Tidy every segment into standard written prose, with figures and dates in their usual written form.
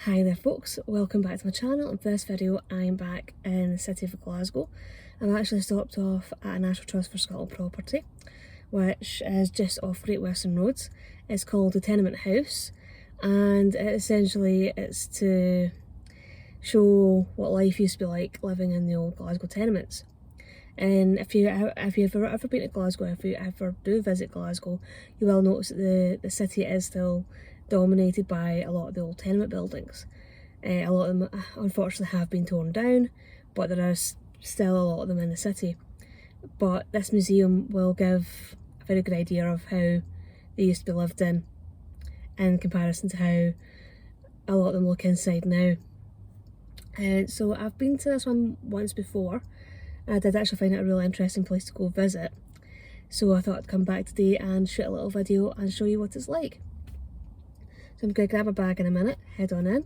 Hi there folks, welcome back to my channel. In this video I'm back in the city of Glasgow. I'm actually stopped off at a National Trust for Scotland property which is just off Great Western Roads. It's called the Tenement House and essentially it's to show what life used to be like living in the old Glasgow tenements. And if you've ever been to Glasgow, if you ever do visit Glasgow, you will notice that the city is still dominated by a lot of the old tenement buildings. A lot of them unfortunately have been torn down, but there is still a lot of them in the city. But this museum will give a very good idea of how they used to be lived in comparison to how a lot of them look inside now. So I've been to this one once before. I did actually find it a really interesting place to go visit. So I thought I'd come back today and shoot a little video and show you what it's like. So I'm going to grab a bag in a minute, head on in.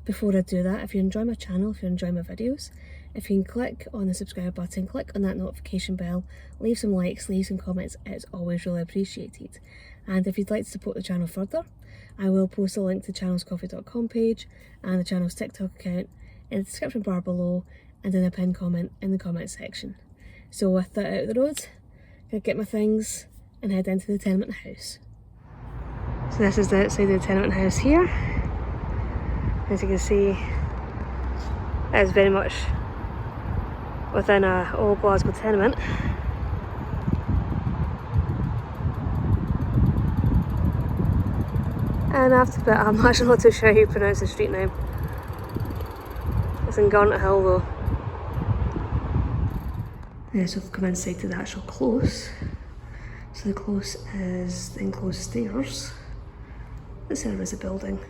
Before I do that, if you enjoy my channel, if you enjoy my videos, if you can click on the subscribe button, click on that notification bell, leave some likes, leave some comments, it's always really appreciated. And if you'd like to support the channel further, I will post a link to the channel's coffee.com page and the channel's TikTok account in the description bar below and in a pinned comment in the comment section. So with that out of the road, I'm going to get my things and head into the tenement house. So this is the outside of the tenement house here. As you can see, it is very much within a old Glasgow tenement. And I have to admit, I'm actually not too sure how you pronounce the street name. It's in Garnet Hill though. So we've come inside to the actual close. So the close is the enclosed stairs. The centre is a building.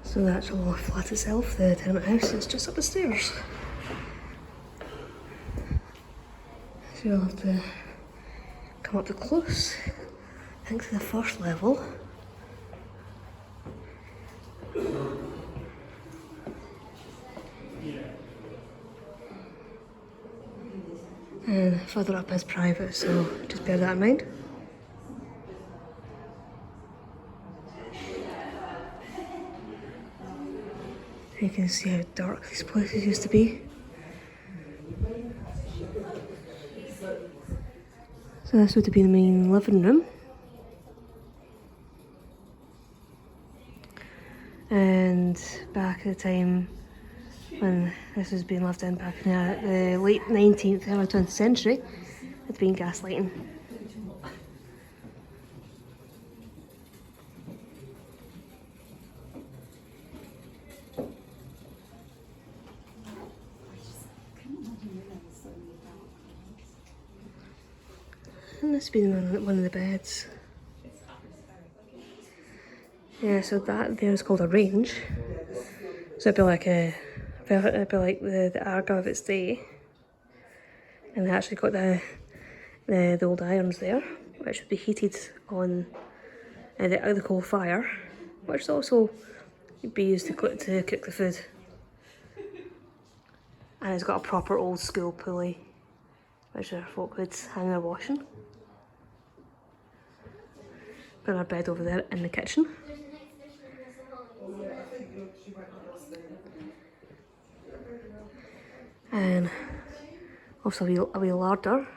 So the actual flat itself, the tenement house, is just up the stairs. So you'll have to come up to close, I think to the first level. And further up is private, so just bear that in mind. You can see how dark these places used to be. So this would have been the main living room. And back at the time when this was being lived in, back in the late 19th, early 20th century, it had been gaslighting. And this has been one of the beds. Yeah, so that there is called a range. So it'd be like the Arga of its day. And they actually got the old irons there, which would be heated on the coal fire, which also would be used to cook the food. And it's got a proper old school pulley, which our folk would hang their washing. Got our bed over there in the kitchen. And also a wee larder.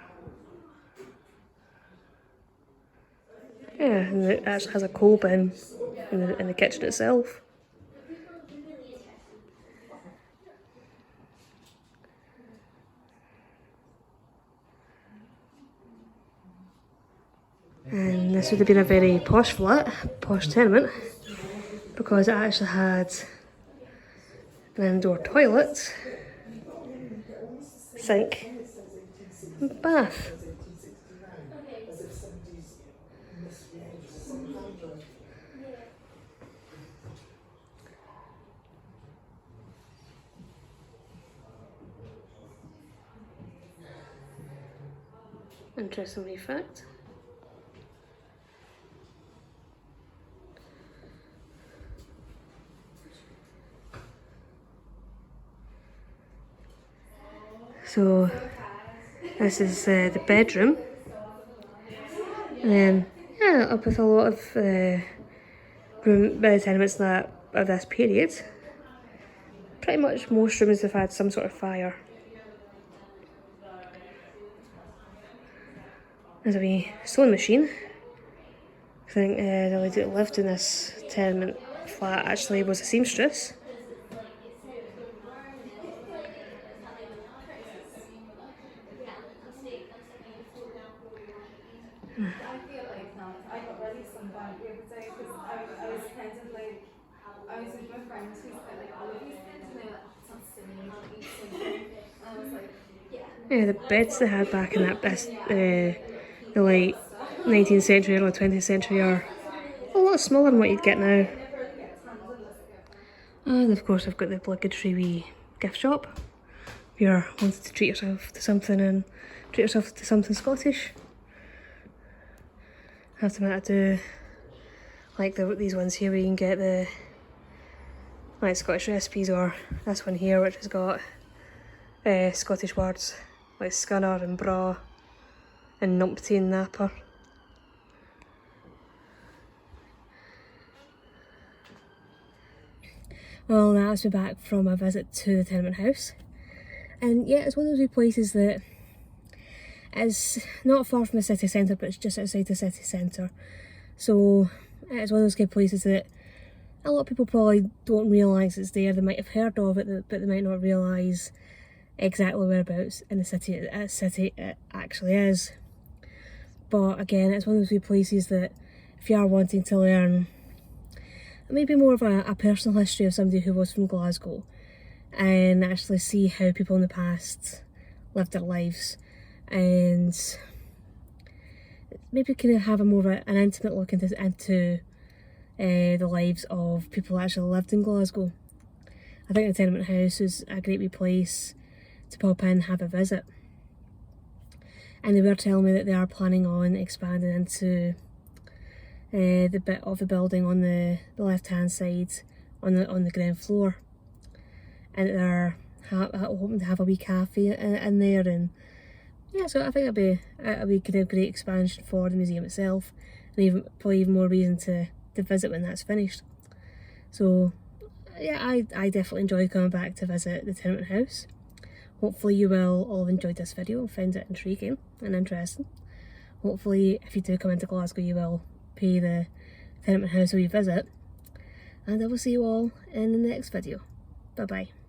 Yeah, and it actually has a coal bin in the kitchen itself. And this would have been a very posh flat, posh tenement. because it actually had an indoor toilet, sink, and bath. Interesting wee fact. So this is the bedroom, and then yeah, up with a lot of tenements that of this period. Pretty much most rooms have had some sort of fire. There's a wee sewing machine. I think the lady that lived in this tenement flat actually was a seamstress. I feel like not. I got really sunburned the other day because I was kind of like, I was with my friends who's got like Odyssey skins and they were like, oh, it's not silly, you don't eat something. And I was like, yeah. Yeah, the beds they had back in that the late 19th century, early 20th century are a lot smaller than what you'd get now. And of course I've got the obligatory wee gift shop. If you're wanting to treat yourself to something and treat yourself to something Scottish. I have to admit I do like these ones here where you can get the like Scottish recipes, or this one here which has got Scottish words like scunner and bra and numpty and napper. Well, that's me back from a visit to the Tenement House, and yeah, it's one of those wee places that is not far from the city centre, but it's just outside the city centre. So it's one of those kind of places that a lot of people probably don't realise it's there. They might have heard of it, but they might not realise exactly whereabouts in the city it actually is. But again, it's one of those wee places that if you are wanting to learn maybe more of a personal history of somebody who was from Glasgow and actually see how people in the past lived their lives, and maybe kind of have a more of an intimate look into the lives of people that actually lived in Glasgow. I think the Tenement House is a great wee place to pop in and have a visit. And they were telling me that they are planning on expanding into the bit of the building on the left hand side on the ground floor, and they're hoping to have a wee cafe in there. And yeah, so I think it'll be a wee kind of great expansion for the museum itself, and probably even more reason to visit when that's finished. So yeah, I definitely enjoyed coming back to visit the Tenement House. Hopefully you will all have enjoyed this video and found it intriguing and interesting. Hopefully if you do come into Glasgow you will pay the Tenement House a wee visit, and I will see you all in the next video. Bye bye.